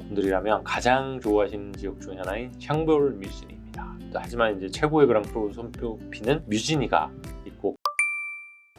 분들이라면 가장 좋아하시는 지역 중 하나인 샹볼 뮤지니입니다. 하지만 이제 최고의 그랑프로 손꼽히는 뮤지니가 있고,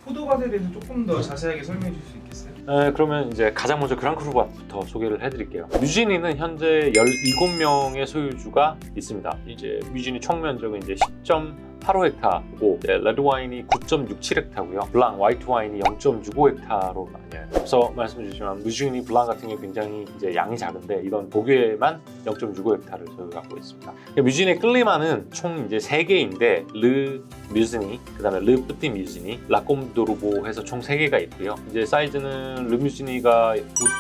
포도밭에 대해서 조금 더 자세하게 설명해 줄 수 있겠어요? 그러면 이제 가장 먼저 그랑크루밭부터 소개를 해드릴게요. 뮤지니는 현재 17명의 소유주가 있습니다. 이제 뮤지니 총 면적은 이제 10.85헥타고 레드 와인이 9.67헥타고요. 블랑, 화이트 와인이 0.65헥타로 나뉘어요. 앞서 말씀드렸지만 뮤지니 블랑 같은 경우 굉장히 이제 양이 작은데 이건 보규에만 0.65헥타를 소유하고 있습니다. 뮤지니의 끌리마는 총 이제 3개인데 르 뮤지니, 그다음에 르 뿌띠 뮤지니, 라꼼도르보 해서 총 3개가 있고요. 이제 사이즈는 르 뮤지니가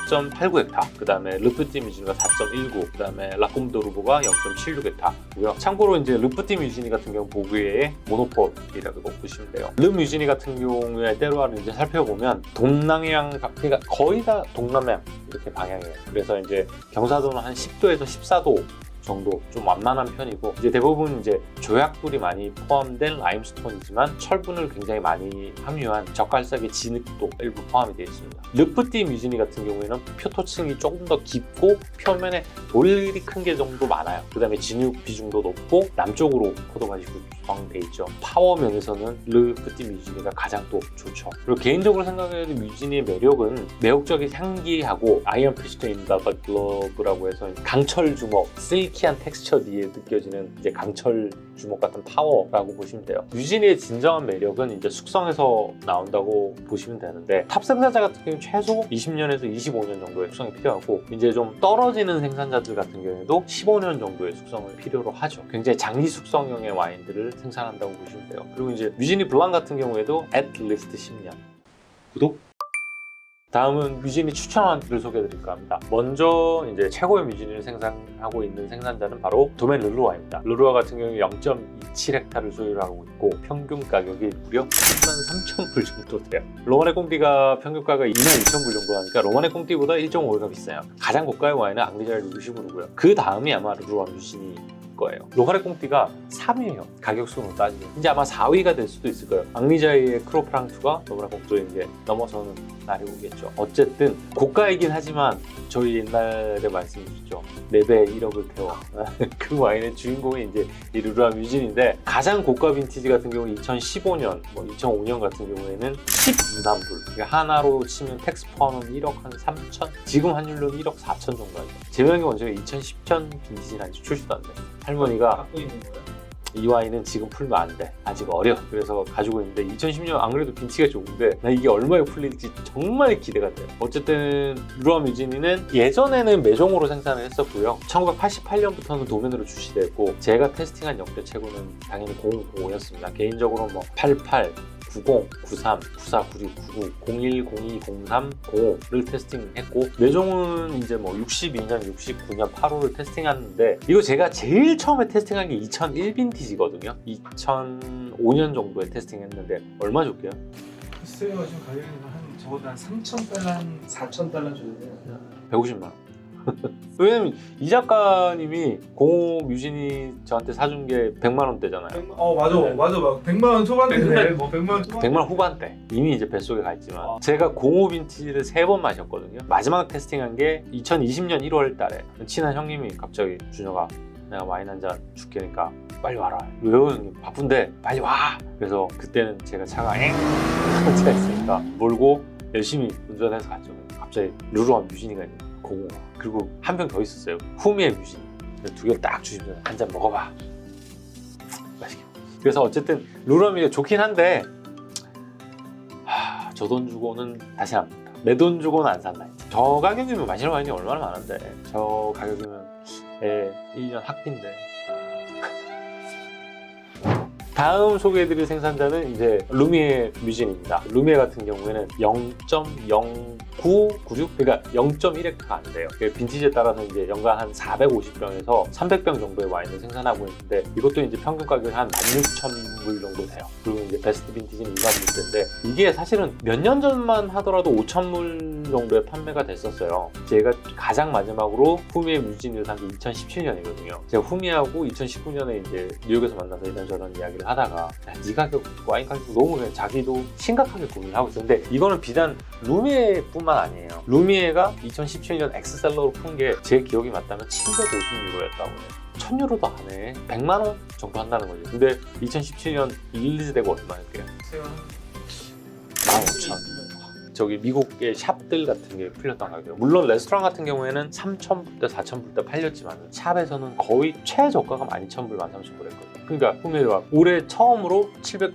5.89헥타, 그다음에 르 뿌띠 뮤지니가 4.19, 그다음에 라꼼도르보가 0.76�타.고요. 참고로 이제 르 뿌띠 뮤지니 같은 경우 보규의 모노폴이라고 보시면 돼요. 르 뮤지니 같은 경우에 때로를 이제 살펴보면 동남향, 그러니까 거의 다 동남향 이렇게 방향이에요. 그래서 이제 경사도는 한 10도에서 14도 정도 좀 완만한 편이고, 이제 대부분 이제 조약돌이 많이 포함된 라임스톤이지만 철분을 굉장히 많이 함유한 젓갈색의 진흙도 일부 포함이 되어 있습니다. 르프띠 뮤지니 같은 경우에는 표토층이 조금 더 깊고 표면에 돌일이 큰 게 정도 많아요. 그 다음에 진흙 비중도 높고 남쪽으로 포도밭이 구성되어 있죠. 파워 면에서는 르프띠 뮤지니가 가장 또 좋죠. 그리고 개인적으로 생각해도 뮤지니의 매력은 매혹적인 향기하고 아이언 피스톤 인 더 글러브라고 해서 강철 주먹, 실키한 텍스처 뒤에 느껴지는 이제 강철 주먹 같은 파워라고 보시면 돼요. 뮤지니의 진정한 매력은 이제 숙성에서 나온다고 보시면 되는데, 탑 생산자 같은 경우는 최소 20년에서 25년 정도의 숙성이 필요하고, 이제 좀 떨어지는 생산자들 같은 경우에도 15년 정도의 숙성을 필요로 하죠. 굉장히 장기 숙성형의 와인들을 생산한다고 보시면 돼요. 그리고 이제 뮤지니 블랑 같은 경우에도 at least 10년. 구독? 다음은 뮤지니 추천원들을 소개해드릴까 합니다. 먼저 이제 최고의 뮤지니를 생산하고 있는 생산자는 바로 도멘 르루아입니다. 르루아 같은 경우 0.27헥타를 소유하고 있고 평균 가격이 무려 33,000불 정도 돼요. 로마네 꽁띠가 평균 가격이 22,000불 정도 하니까 로마네 꽁띠보다 1.5배가 비싸요. 가장 고가의 와인은 앙리자르 루시브르고요. 그 다음이 아마 르루아 뮤지니 거예요. 로마네 꽁띠가 3위예요. 가격 순으로 따지면. 이제 아마 4위가 될 수도 있을 거예요. 앙리자이의 크로프랑트가 로마네 꽁띠를 이제 넘어서는 날이 오겠죠. 어쨌든 고가이긴 하지만 저희 옛날에 말씀드렸죠. 4배 1억을 태워. 그 와인의 주인공이 이제 이 르루아 뮤지니인데, 가장 고가 빈티지 같은 경우 2015년, 2005년 같은 경우에는 12만불. 그러니까 하나로 치면 텍스 포함은 1억 한 3천? 지금 환율로는 1억 4천 정도 하죠. 제명의 원조가 2010년 빈티지는 아직 출시도 안 돼. 할머니가 갖고 있는 거예요? 이 와인은 지금 풀면 안 돼. 아직 어려. 그래서 가지고 있는데 2010년 안 그래도 빈티가 좋은데 나 이게 얼마에 풀릴지 정말 기대가 돼요. 어쨌든 르루아 뮤지니는 예전에는 매종으로 생산을 했었고요. 1988년부터는 도면으로 출시됐고, 제가 테스팅한 역대 최고는 당연히 0005였습니다. 개인적으로 88, 90, 93, 94, 96, 99, 01, 02, 03, 05를 테스팅했고, 매종은 이제 62년, 69년, 8호를 테스팅했는데, 이거 제가 제일 처음에 테스팅한 게 2001 빈티지거든요. 2005년 정도에 테스팅했는데 얼마 줄게요? 글쎄요, 지금 가격이 한 적어도 한 3,000달러, 한 4,000달러 줘야 돼요. 150만 원. 왜냐면 이 작가님이 05 뮤지니 저한테 사준 게 100만 원대잖아요. 맞아, 네. 맞아, 막 100만 원 초반대네. 뭐 100만 원 초반. 100만 원 후반대. 이미 이제 뱃속에 가 있지만 제가 05 빈티지를 3번 마셨거든요. 마지막 테스팅한 게 2020년 1월 달에 친한 형님이 갑자기 준혁아, 내가 와인 한 잔 줄게니까 빨리 와라. 왜요 형님? 바쁜데 빨리 와. 그래서 그때는 제가 차가 차 있으니까 몰고 열심히 운전해서 갔죠. 갑자기 르루아 뮤지니가 있는 거예요. 05가. 그리고 한 병 더 있었어요. 후미의 뮤지니. 2개 딱 주시면 한 잔 먹어봐. 맛있게. 그래서 어쨌든 르루아 뮤지니가 좋긴 한데, 저 돈 주고는 다시 안 먹다. 내 돈 주고는 안 산다. 저 가격이면 마시는 와인이 얼마나 많은데, 저 가격이면 1년 학비인데. 다음 소개해드릴 생산자는 이제 루미에 뮤지니입니다. 루미에 같은 경우에는 0.0996, 그러니까 0.1헥타가 안 돼요. 빈티지에 따라서 이제 연간 한 450병에서 300병 정도의 와인을 생산하고 있는데, 이것도 이제 평균 가격이 한 16,000불 정도 돼요. 그리고 이제 베스트 빈티지는 2만불대인데, 이게 사실은 몇 년 전만 하더라도 5,000불 정도에 판매가 됐었어요. 제가 가장 마지막으로 후미의 뮤지니를 산 게 2017년이거든요. 제가 후미하고 2019년에 이제 뉴욕에서 만나서 이런저런 이야기를 얘기를 하다가 야, 네 가격, 와인 가격 너무 그냥 자기도 심각하게 고민을 하고 있었는데 이거는 비단 루미에뿐만 아니에요. 루미에가 2017년 엑스셀러로 푼 게 제 기억이 맞다면 750유로였다고 해요. 1000유로도 안 해. 100만 원 정도 한다는 거죠. 근데 2017년 릴리즈되고 얼마일게요? 15,000. 저기 미국의 샵들 같은 게 풀렸던 가격이에요. 물론 레스토랑 같은 경우에는 3,000불대, 4,000불대 팔렸지만 샵에서는 거의 최저가가 12,000불, 13,000불 했거든요. 그러니까 국내가 올해 처음으로 700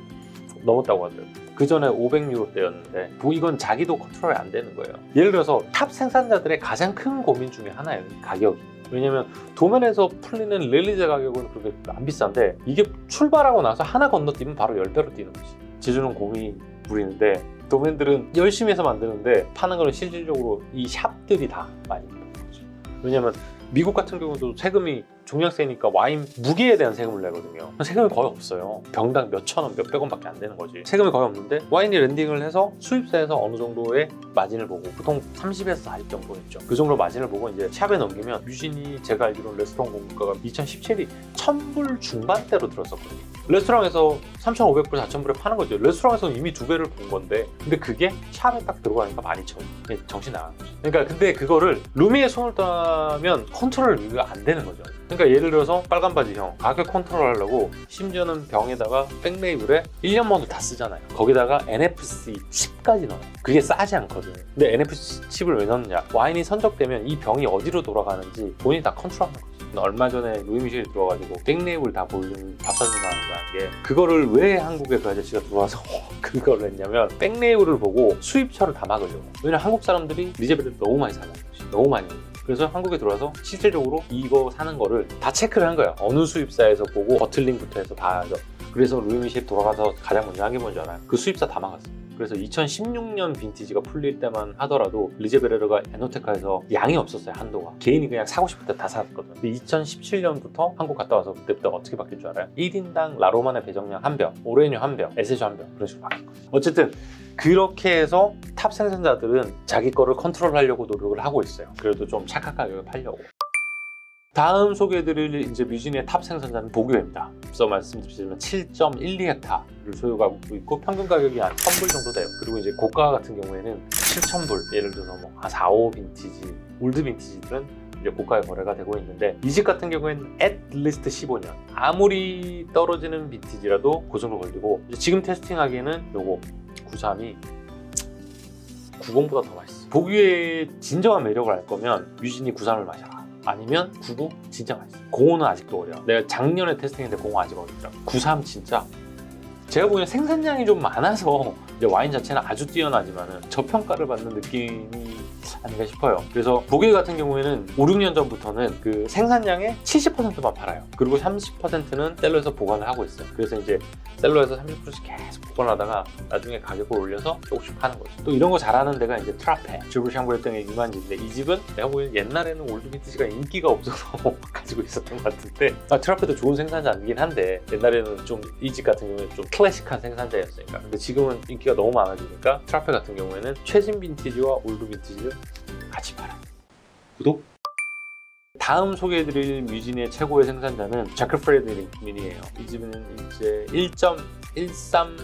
넘었다고 하더라고요. 그 전에 500유로대였는데 뭐 이건 자기도 컨트롤이 안 되는 거예요. 예를 들어서 탑 생산자들의 가장 큰 고민 중에 하나예요. 가격이. 왜냐면 도면에서 풀리는 릴리즈 가격은 그렇게 안 비싼데 이게 출발하고 나서 하나 건너뛰면 바로 10배로 뛰는 거지. 지주는 고민 부리는데 도면들은 열심히 해서 만드는데 파는 거는 실질적으로 이 샵들이 다 많이 받는 거죠. 왜냐면 미국 같은 경우도 세금이 종량세니까 와인 무게에 대한 세금을 내거든요. 세금이 거의 없어요. 병당 몇천 원, 몇백 원밖에 안 되는 거지. 세금이 거의 없는데 와인이 랜딩을 해서 수입사에서 어느 정도의 마진을 보고 보통 30에서 40 정도 했죠. 그 정도 마진을 보고 이제 샵에 넘기면 뮤진이 제가 알기로는 레스토랑 공급가가 2017이 1000불 중반대로 들었었거든요. 레스토랑에서 3,500불, 4,000불에 파는 거죠. 레스토랑에서는 이미 2배를 본 건데 근데 그게 샵에 딱 들어가니까 12,000원. 정신 나간 거죠. 그러니까 근데 그거를 루미에 손을 따면 컨트롤이 안 되는 거죠. 그러니까 예를 들어서 빨간 바지 형 가격 컨트롤 하려고 심지어는 병에다가 백레이블에 1년번호 다 쓰잖아요. 거기다가 NFC 칩까지 넣어요. 그게 싸지 않거든요. 근데 NFC 칩을 왜 넣느냐? 와인이 선적되면 이 병이 어디로 돌아가는지 본인이 다 컨트롤하는 거죠. 얼마 전에 루이미셸이 들어와가지고 백레이블 다 보여주는 밥 사준다는 거야. 그거를 왜 한국에 그 아저씨가 들어와서 그걸 했냐면 백레이블을 보고 수입처를 다 막으려고. 왜냐면 한국 사람들이 리제베를 너무 많이 사는 거지. 너무 많이. 그래서 한국에 들어와서 실질적으로 이거 사는 거를 다 체크를 한 거야. 어느 수입사에서 보고 버틀링부터 해서 다 하죠. 그래서 루이미셸 돌아가서 가장 먼저 한 게 뭔지 알아요? 그 수입사 다 막았어요. 그래서 2016년 빈티지가 풀릴 때만 하더라도 리제베레르가 에노테카에서 양이 없었어요. 한도가. 개인이 그냥 사고 싶을 때 다 샀거든. 근데 2017년부터 한국 갔다 와서 그때부터 어떻게 바뀔 줄 알아요? 1인당 라로만의 배정량 1병, 오레뉴 1병, 에세주 1병 그런 식으로 바뀐 거죠. 어쨌든 그렇게 해서 탑 생산자들은 자기 거를 컨트롤하려고 노력을 하고 있어요. 그래도 좀 착한 가격에 팔려고. 다음 소개해드릴 이제 뮤진의 탑 생산자는 보교입니다. 앞서 말씀드렸지만 7.12헥타를 소유하고 있고 평균 가격이 한 1000불 정도 돼요. 그리고 이제 고가 같은 경우에는 7000불, 예를 들어서 뭐 4, 5 빈티지, 올드 빈티지들은 이제 고가에 거래가 되고 있는데 이 집 같은 경우에는 at least 15년. 아무리 떨어지는 빈티지라도 그 정도 걸리고 지금 테스팅하기에는 요거 93이 90보다 더 맛있어. 보교의 진정한 매력을 알 거면 뮤진이 93을 마셔라. 아니면 99 진짜 맛있어. 05는 아직도 어려. 내가 작년에 테스팅했는데 05 아직 어리더라고. 93 진짜 제가 보기엔 생산량이 좀 많아서 이제 와인 자체는 아주 뛰어나지만은 저평가를 받는 느낌이 아닌가 싶어요. 그래서 보게 같은 경우에는 5, 6년 전부터는 그 생산량의 70%만 팔아요. 그리고 30%는 셀러에서 보관을 하고 있어요. 그래서 이제 셀러에서 30%씩 계속 보관하다가 나중에 가격을 올려서 조금씩 파는 거죠. 또 이런 거 잘하는 데가 이제 트라페, 주브샹브레 등의 유명한 집인데 이 집은 내가 보기엔 옛날에는 올드 빈티지가 인기가 없어서 가지고 있었던 것 같은데 트라페도 좋은 생산자이긴 한데 옛날에는 좀 이 집 같은 경우는 좀 클래식한 생산자였으니까. 근데 지금은 인기가 너무 많아지니까 트라페 같은 경우에는 최신 빈티지와 올드 빈티지를 같이 팔아요. 구독! 다음 소개해드릴 뮤진의 최고의 생산자는 자크 프레드 미니예요. 이 집은 이제 1.13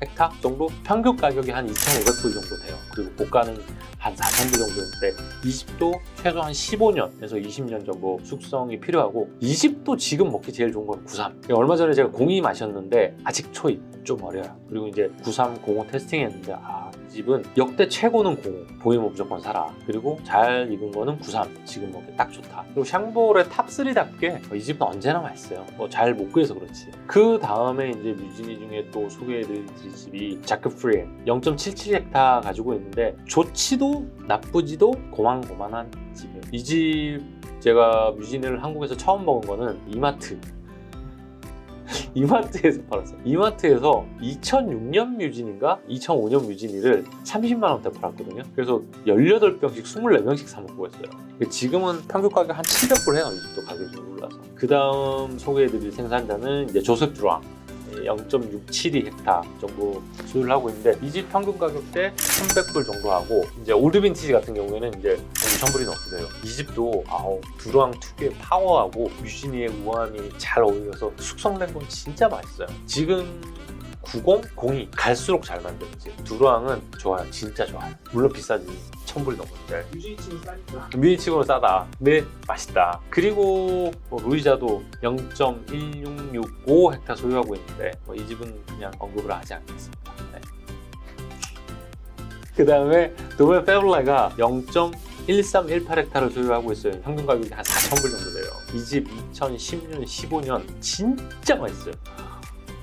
헥타 정도? 평균 가격이 한 2,500불 정도 돼요. 그리고 고가는 한 4,000불 정도인데 이 집도 최소 한 15년에서 20년 정도 숙성이 필요하고 이 집도 지금 먹기 제일 좋은 건 93. 얼마 전에 제가 02 마셨는데 아직 초입 좀 어려요. 그리고 이제 93, 05 테스팅했는데 이 집은 역대 최고는 05. 보이면 무조건 사라. 그리고 잘 익은 거는 93. 지금 먹기 딱 좋다. 그리고 샹보레 탑3답게 이 집은 언제나 맛있어요. 잘 못 구해서 그렇지. 그 다음에 이제 뮤진이 중에 또 소개해드릴 집이 자크 프리에 0.77헥타 가지고 있는데 좋지도 나쁘지도 고만고만한 집이에요. 이 집 제가 뮤진을 한국에서 처음 먹은 거는 이마트에서 팔았어요. 이마트에서 2006년 뮤진인가 2005년 뮤진이를 30만 원대 팔았거든요. 그래서 18병씩 24병씩 사 먹고 했어요. 지금은 평균 가격 한 700불 해요. 이 집도 가격이 좀 올라서. 그 다음 소개해드릴 생산자는 이제 조셉 드랑. 0.672헥타 정도 소유를 하고 있는데 이 집 평균 가격대 1,100불 정도 하고 이제 올드 빈티지 같은 경우에는 이제 5,000불이 넘게 돼요. 이 집도 두루왕 특유의 파워하고 뮤지니의 우아함이 잘 어울려서 숙성된 건 진짜 맛있어요. 지금 90, 02 갈수록 잘 만들었지. 두루왕은 좋아요. 진짜 좋아요. 물론 비싸지. 1,000불이 넘었는데 유지치는 싸니까. 뮤지치고는 싸다. 근데 맛있다. 그리고 루이자도 0.1665 헥타 소유하고 있는데 이 집은 그냥 언급을 하지 않겠습니다. 네. 그 다음에 도멜 페블레가 0.1318 헥타를 소유하고 있어요. 평균 가격이 한 4,000불 정도 돼요. 이 집 2010년, 15년 진짜 맛있어요.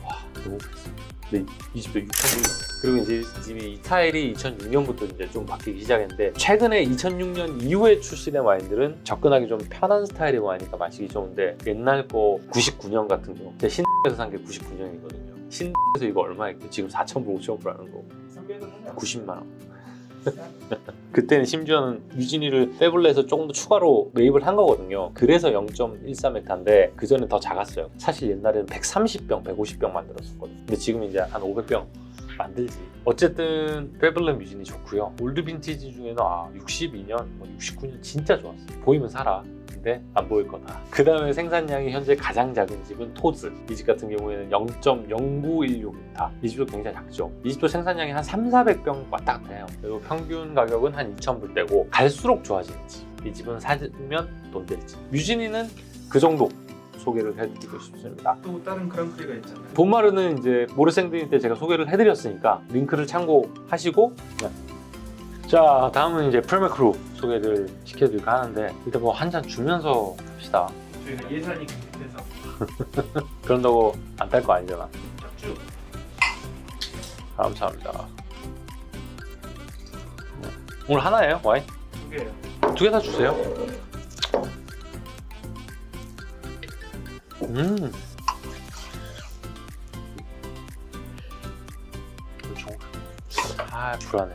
와, 너무 맛있어요. 네, 이 집도 6,000불. 그리고 이제 이 집이 이 스타일이 2006년부터 이제 좀 바뀌기 시작했는데 최근에 2006년 이후에 출시된 와인들은 접근하기 좀 편한 스타일의 와인이니까 마시기 좋은데 옛날 거 99년 같은 거 제가 신에서 산 게 99년이거든요. 신에서 이거 얼마였게? 지금 4,000불, 5,000불 하는 거 90만 원. 그때는 심지어는 뮤지니를 페블레에서 조금 더 추가로 매입을 한 거거든요. 그래서 0.13헥타인데 그 전에 더 작았어요. 사실 옛날에는 130병, 150병 만들었었거든요. 근데 지금 이제 한 500병 만들지. 어쨌든 페블레 뮤지니 좋고요. 올드 빈티지 중에는 62년, 69년 진짜 좋았어요. 보이면 사라. 근데 안 보일 거다. 그 다음에 생산량이 현재 가장 작은 집은 토즈. 이 집 같은 경우에는 0.0916헥타. 이 집도 굉장히 작죠. 이 집도 생산량이 한 300~400병 왔다 갔다 해요. 그리고 평균 가격은 한 2,000불대고 갈수록 좋아지는 집. 이 집은 사면 돈 될 집. 뮤지니는 그 정도 소개를 해드리고 싶습니다. 또 다른 그랑프리가 있잖아요. 본마르는 이제 모르생드니 때 제가 소개를 해드렸으니까 링크를 참고하시고 자, 다음은 이제 프레메크루 소개를 시켜드릴까 하는데 일단 뭐 한 잔 주면서 합시다. 저희가 예산이 급해서 그런다고 안 딸 거 아니잖아. 쭉 감사합니다. 오늘 하나예요? 와인? 2개예요. 2개 다 주세요. 불안해.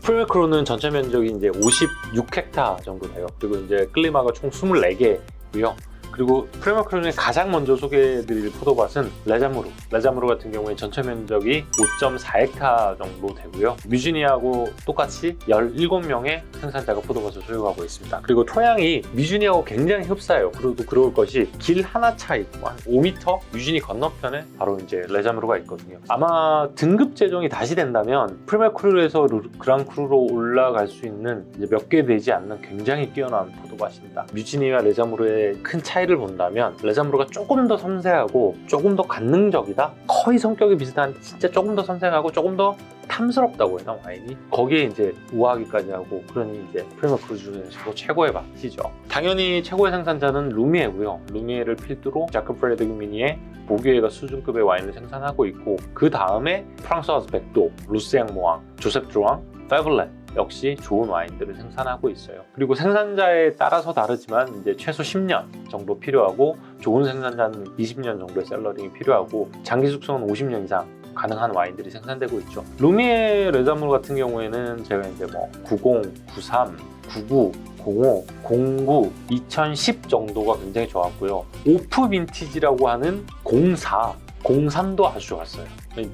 프레메크루는 전체 면적이 이제 56헥타 정도 돼요. 그리고 이제 클리마가 총 24개고요. 그리고 프레메크루 중에 가장 먼저 소개해드릴 포도밭은 레자무르. 레자무르 같은 경우에 전체 면적이 5.4헥타 정도 되고요. 뮤지니하고 똑같이 17명의 생산자가 포도밭을 소유하고 있습니다. 그리고 토양이 뮤지니하고 굉장히 흡사해요. 그리고 그럴 것이 길 하나 차이, 한 5m 뮤지니 건너편에 바로 이제 레자무르가 있거든요. 아마 등급 제정이 다시 된다면 프레메크루에서 그랑크루로 올라갈 수 있는 이제 몇 개 되지 않는 굉장히 뛰어난 포도밭입니다. 뮤지니와 레자무르의 큰 차이를 본다면 레자무르가 조금 더 섬세하고 조금 더 관능적이다? 거의 성격이 비슷한데 진짜 조금 더 섬세하고 조금 더 탐스럽다고 해요, 와인이. 거기에 이제 우아하기까지 하고, 그러니 이제 프레메크루 중에서도 최고의 맛이죠. 당연히 최고의 생산자는 루미에고요. 루미에를 필두로 자크 프레드그 미니의 보규에가 수준급의 와인을 생산하고 있고, 그 다음에 프랑스와즈 백도, 루시앙 모앙, 조셉 드루앙, 페블레 역시 좋은 와인들을 생산하고 있어요. 그리고 생산자에 따라서 다르지만 이제 최소 10년 정도 필요하고, 좋은 생산자는 20년 정도의 셀러링이 필요하고, 장기 숙성은 50년 이상 가능한 와인들이 생산되고 있죠. 루미에 레자무르 같은 경우에는 제가 이제 뭐 90, 93, 99, 05, 09, 2010 정도가 굉장히 좋았고요. 오프 빈티지라고 하는 04, 03도 아주 좋았어요.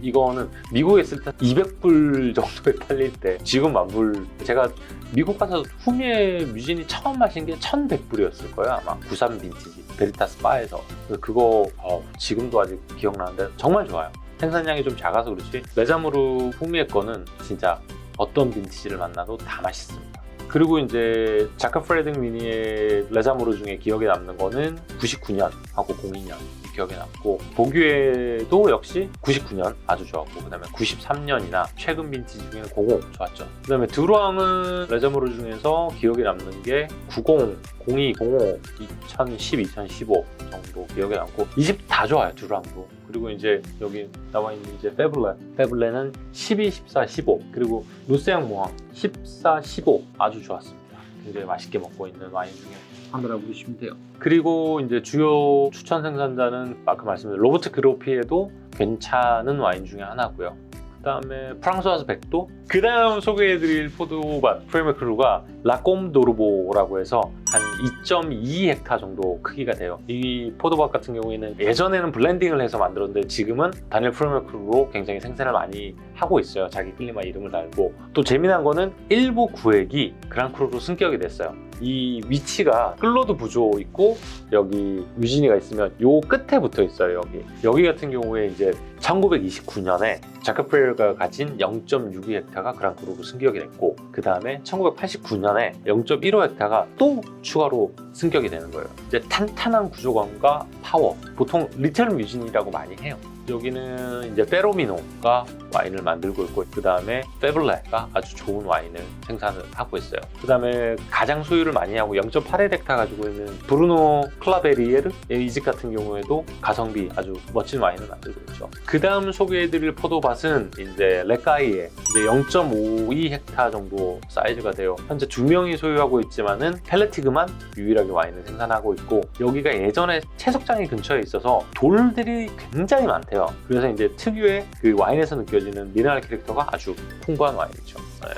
이거는 미국에 있을 때 200불 정도에 팔릴 때 지금 10,000불. 제가 미국 가서 후미에 뮤지니 처음 마신 게 1,100불이었을 거예요, 아마. 93 빈티지 베리타스 바에서. 그거 지금도 아직 기억나는데 정말 좋아요. 생산량이 좀 작아서 그렇지 레자무르 후미의 거는 진짜 어떤 빈티지를 만나도 다 맛있습니다. 그리고 이제 자크 프레드그 미니의 레자무르 중에 기억에 남는 거는 99년하고 02년 기억에 남고, 보규에도 역시 99년 아주 좋았고, 그 다음에 93년이나 최근 빈티지 중에는 00 좋았죠. 그 다음에 드루앙은 레자무르 중에서 기억에 남는 게 90, 02, 05, 2010, 2015 정도 기억에 남고, 이 집 다 좋아요, 드루앙도. 그리고 이제 여기 나와 있는 이제 페블레는 12, 14, 15, 그리고 루세앙 모앙 14, 15 아주 좋았습니다. 굉장히 맛있게 먹고 있는 와인 중에 하나라고 보시면 돼요. 그리고 이제 주요 추천 생산자는 아까 말씀드린 로버트 그로피에도 괜찮은 와인 중에 하나고요. 그다음에 프랑소아즈 백도. 그다음 소개해드릴 포도밭 프리미어 크루가 라꼼 도르보라고 해서 한 2.2헥타 정도 크기가 돼요. 이 포도밭 같은 경우에는 예전에는 블렌딩을 해서 만들었는데 지금은 다니엘 프리미어 크루로 굉장히 생산을 많이 하고 있어요. 자기 클리마 이름을 달고. 또 재미난 거는 일부 구획이 그랑크루로 승격이 됐어요. 이 위치가 클로드 부조 있고 여기 유진이가 있으면 요 끝에 붙어 있어요. 여기 같은 경우에 이제 1929년에 자크 프레이어가 가진 0.62헥타가 그랑크루로 승격이 됐고, 그 다음에 1989년에 0.15헥타가 또 추가로 승격이 되는 거예요. 이제 탄탄한 구조감과 파워, 보통 리틀 뮤진이라고 많이 해요. 여기는 이제 페로미노가 와인을 만들고 있고, 그 다음에 페블레가 아주 좋은 와인을 생산을 하고 있어요. 그 다음에 가장 소유를 많이 하고 0.81헥타 가지고 있는 브루노 클라베리에르 이 집 같은 경우에도 가성비 아주 멋진 와인을 만들고 있죠. 그 다음 소개해드릴 포도밭은 이제 레카이에 이제 0.52헥타 정도 사이즈가 돼요. 현재 2명이 소유하고 있지만은 펠레티그만 유일하게 와인을 생산하고 있고, 여기가 예전에 채석장이 근처에 있어서 돌들이 굉장히 많대요. 그래서 이제 특유의 그 와인에서 느껴지는 미네랄 캐릭터가 아주 풍부한 와인이죠. 네.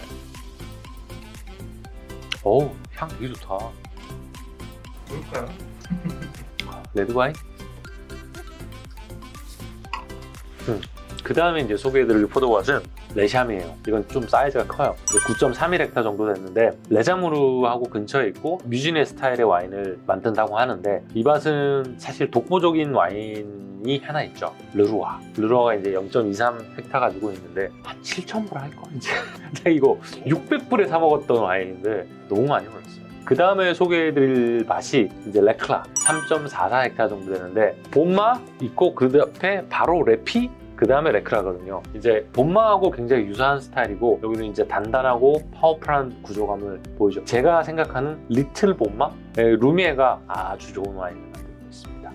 어우, 향 되게 좋다. 뭘까요? 레드 와인? 그 다음에 이제 소개해드릴 포도밭은 레샴이에요. 이건 좀 사이즈가 커요. 9.31헥타 정도 됐는데 레자무르하고 근처에 있고 뮤지네 스타일의 와인을 만든다고 하는데, 이 밭은 사실 독보적인 와인이 하나 있죠. 르루아가 이제 0.23헥타 가지고 있는데 한 7,000불 할걸 이제. 근데 이거 600불에 사 먹었던 와인인데 너무 많이 올랐어요. 그 다음에 소개해드릴 밭이 이제 레클라 3.44헥타 정도 되는데, 본마 있고 그 옆에 바로 레피, 그 다음에 레크라거든요. 이제 본마하고 굉장히 유사한 스타일이고, 여기는 이제 단단하고 파워풀한 구조감을 보이죠. 제가 생각하는 리틀 본마? 루미에가 아주 좋은 와인을 만들고 있습니다.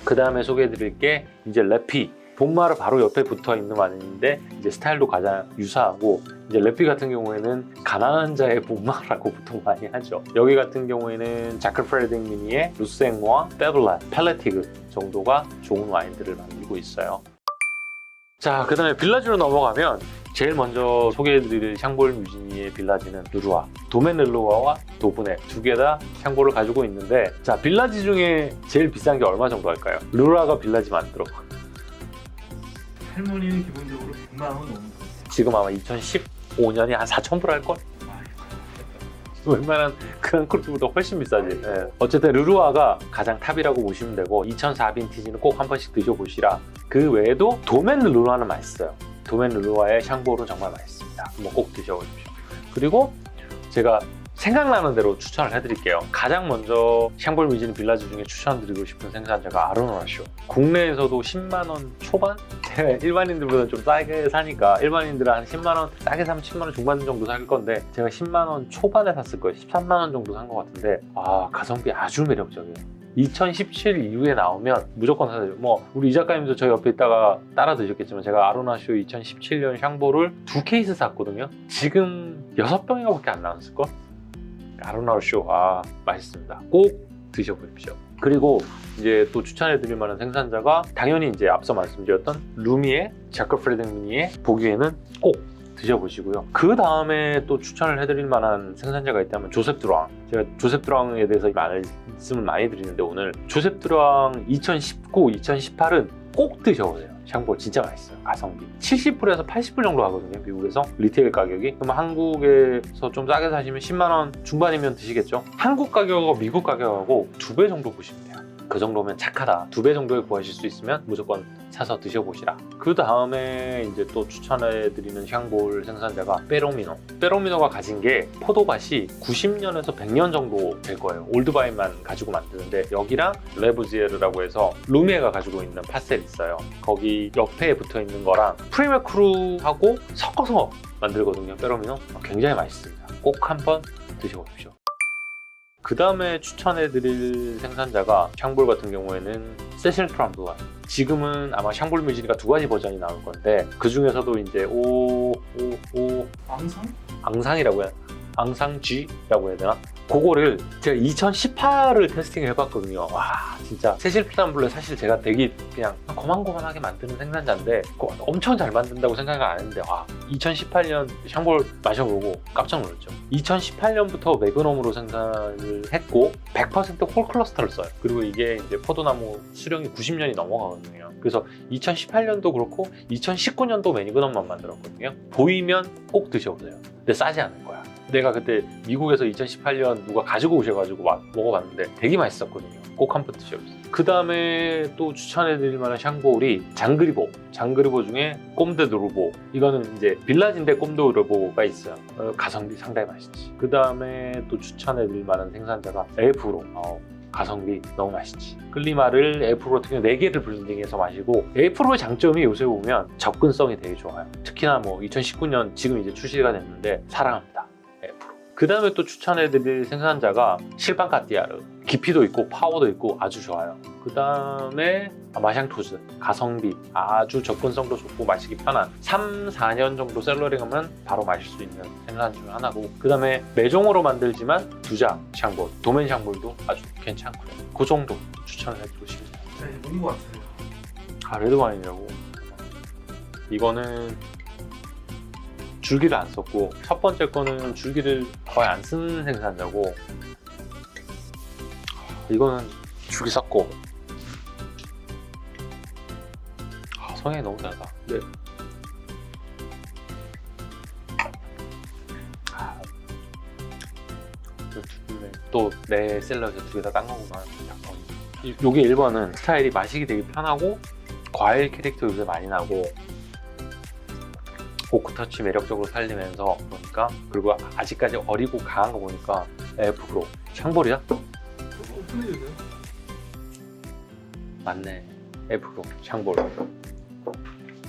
그 다음에 소개해드릴 게 이제 레피. 본마를 바로 옆에 붙어 있는 와인인데 이제 스타일도 가장 유사하고, 이제 레피 같은 경우에는 가난한 자의 본마라고 보통 많이 하죠. 여기 같은 경우에는 자크 프레딩 미니의 루스앵모와 페블라, 펠레티그 정도가 좋은 와인들을 만들고 있어요. 자, 그 다음에 빌라지로 넘어가면 제일 먼저 소개해드릴 샹볼 뮤지니의 빌라지는 르루아, 도멘 르루아와 도브네 두 개 다 샹볼을 가지고 있는데, 자, 빌라지 중에 제일 비싼 게 얼마 정도 할까요? 르루아가 빌라지 만들어 할머니는 기본적으로 100만 원 넘는 거예요. 지금 아마 2015년이 한 4,000불 할걸? 웬만한 그랑크루보다 훨씬 비싸지. 네. 어쨌든 르루아가 가장 탑이라고 보시면 되고, 2004 빈티지는 꼭 한 번씩 드셔보시라. 그 외에도 도멘 르루아는 맛있어요. 도멘 르루아의 샹볼은 정말 맛있습니다. 한번 꼭 드셔보십시오. 그리고 제가 생각나는 대로 추천을 해드릴게요. 가장 먼저 샹볼 뮤지니 빌라지 중에 추천드리고 싶은 생산자가 아르노라쇼. 국내에서도 10만원 초반? 제가 일반인들보다는 좀 싸게 사니까 일반인들은 한 10만원, 싸게 사면 10만원 중반 정도 살 건데 제가 10만원 초반에 샀을 거예요. 13만원 정도 산 것 같은데, 가성비 아주 매력적이에요. 2017 이후에 나오면 무조건 사세요. 뭐 우리 이 작가님도 저 옆에 있다가 따라 드셨겠지만, 제가 아로나쇼 2017년 샹볼을 2케이스 샀거든요. 지금 6병인가 밖에 안 나왔을걸? 아로나쇼 맛있습니다. 꼭 드셔보십시오. 그리고 이제 또 추천해드릴 만한 생산자가 당연히 이제 앞서 말씀드렸던 루미의 자크 프레딩 미니의 보기에는 꼭 드셔보시고요. 그 다음에 또 추천을 해드릴 만한 생산자가 있다면 조셉 드랑. 제가 조셉 드랑에 대해서 말씀을 많이 드리는데, 오늘 조셉 드랑 2019, 2018은 꼭 드셔보세요. 샹볼 진짜 맛있어요. 가성비 70불에서 80불 정도 하거든요, 미국에서 리테일 가격이. 그럼 한국에서 좀 싸게 사시면 10만원 중반이면 드시겠죠. 한국 가격하고 미국 가격하고 2배 정도 보시면 돼요. 그 정도면 착하다. 2배 정도에 구하실 수 있으면 무조건 사서 드셔보시라. 그 다음에 이제 또 추천해드리는 샹볼 생산자가 페로미노. 페로미노가 가진 게 포도밭이 90년에서 100년 정도 될 거예요. 올드바인만 가지고 만드는데, 여기랑 레부지에르라고 해서 루미에가 가지고 있는 파셀이 있어요. 거기 옆에 붙어 있는 거랑 프리미어 크루하고 섞어서 만들거든요. 페로미노 굉장히 맛있습니다. 꼭 한번 드셔보십시오. 그 다음에 추천해드릴 생산자가 샹볼 같은 경우에는 세실 트람블라. 지금은 아마 샹볼 뮤지니가 2가지 버전이 나올 건데, 그 중에서도 이제 앙상이라고 해요. 앙상쥐라고 해야 되나? 그거를 제가 2018을 테스팅을 해봤거든요. 와 진짜 세실피단블레 사실 제가 되게 그냥 고만고만하게 만드는 생산자인데 엄청 잘 만든다고 생각을 안 했는데 와 2018년 샹볼 마셔보고 깜짝 놀랐죠. 2018년부터 매그넘으로 생산을 했고 100% 홀클러스터를 써요. 그리고 이게 이제 포도나무 수령이 90년이 넘어가거든요. 그래서 2018년도 그렇고 2019년도 매그넘만 만들었거든요. 보이면 꼭 드셔보세요. 근데 싸지 않을 거야. 내가 그때 미국에서 2018년 누가 가지고 오셔가지고 먹어봤는데 되게 맛있었거든요. 꼭 한번 드셔보세요. 그 다음에 또 추천해드릴 만한 샹볼이 장그리보 중에 꼼데 드루보. 이거는 이제 빌라진데 꼼데 드루보가 있어요. 가성비 상당히 맛있지. 그 다음에 또 추천해드릴 만한 생산자가 에프로. 가성비 너무 맛있지. 클리마를 에프로 특히 4개를 블렌딩해서 마시고 에프로의 장점이 요새 보면 접근성이 되게 좋아요. 특히나 뭐 2019년 지금 이제 출시가 됐는데 사랑합니다. 에프로. 그 다음에 또 추천해드릴 생산자가 실방카띠아르. 깊이도 있고 파워도 있고 아주 좋아요. 그 다음에 마샹토즈. 가성비 아주 접근성도 좋고 마시기 편한 3, 4년 정도 셀러링하면 바로 마실 수 있는 생산 중 하나고 그 다음에 매종으로 만들지만 두자 샹볼, 도멘 샹볼도 아주 괜찮고요. 그 정도 추천을 해드리고 싶습니다. 네, 뭔 것 같아요. 레드와인이라고. 이거는 줄기를 안 썼고 첫 번째 거는 줄기를 거의 안 쓰는 생산자고 이거는 줄기 샀고 성향이 너무 다르다. 네. 또 내 셀러에서 두 개 다 딴 거구나. 요게 1번은 스타일이 마시기 되게 편하고 과일 캐릭터 요새 많이 나고 오크터치 매력적으로 살리면서 보니까 그리고 아직까지 어리고 강한 거 보니까 에프로 샹볼이야? 오픈해주세요. 맞네. 에프로 샹볼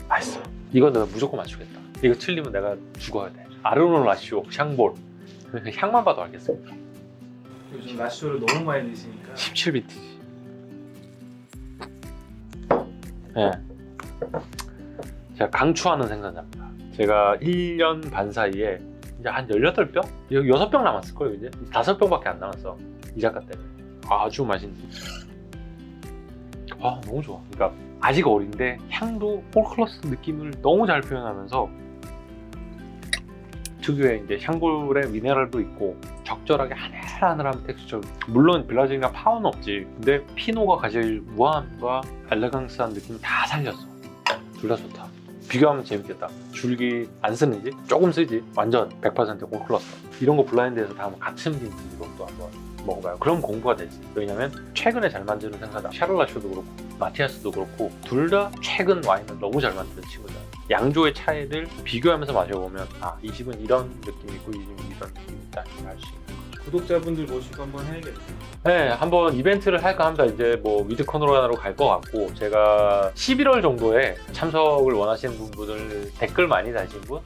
맛있어. 이거 내가 무조건 맞추겠다. 이거 틀리면 내가 죽어야 돼. 아르노 라시오 샹볼 향만 봐도 알겠습니다. 요즘 라시오를 너무 많이 드시니까 17비트지. 네. 제가 강추하는 생산자입니다. 제가 1년 반 사이에 이제 한 18병? 6병 남았을걸요 이제? 5병밖에 안 남았어. 이 작가 때문에. 아주 맛있는. 아 너무 좋아. 그러니까 아직 어린데 향도 홀클러스 느낌을 너무 잘 표현하면서 특유의 이제 샹볼의 미네랄도 있고 적절하게 하늘하늘한 텍스처. 물론 빌라진이랑 파워는 없지. 근데 피노가 가질 무함과 엘레강스한 느낌 다 살렸어. 둘 다 좋다. 비교하면 재밌겠다. 줄기 안 쓰는지 조금 쓰지. 완전 100% 홀클러스. 이런 거 블라인드에서 다 한번 같은 빈티지로 또 한번 먹어봐요. 그럼 공부가 되지. 왜냐면 최근에 잘 만드는 생산자 샤를라쇼도 그렇고 마티아스도 그렇고 둘 다 최근 와인을 너무 잘 만드는 친구들. 양조의 차이를 비교하면서 마셔보면 아, 이 집은 이런 느낌이고 이 집은 이런 느낌이 있다 알 수 있는 거죠. 구독자분들 모시고 한번 해야겠네요. 네, 한번 이벤트를 할까 합니다. 이제 뭐 위드코너로 갈 것 같고 제가 11월 정도에 참석을 원하시는 분들 댓글 많이 다신 분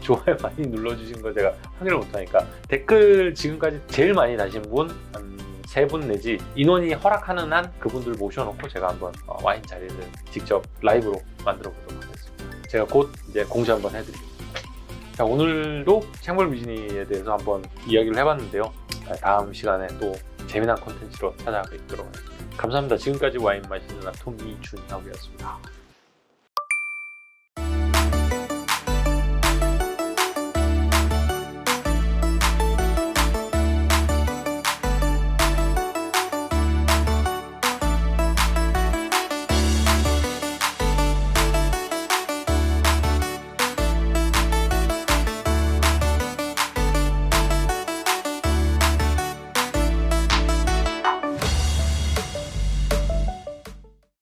좋아요 많이 눌러주신 거 제가 확인을 못하니까 댓글 지금까지 제일 많이 다신 분 한 3분 내지 인원이 허락하는 한 그분들 모셔놓고 제가 한번 와인 자리를 직접 라이브로 만들어 보도록 하겠습니다. 제가 곧 이제 공지 한번 해드리겠습니다. 자, 오늘도 샹볼 미지니에 대해서 한번 이야기를 해봤는데요. 다음 시간에 또 재미난 콘텐츠로 찾아뵙도록 하겠습니다. 감사합니다. 지금까지 와인 마시는 톰 이준혁이었습니다.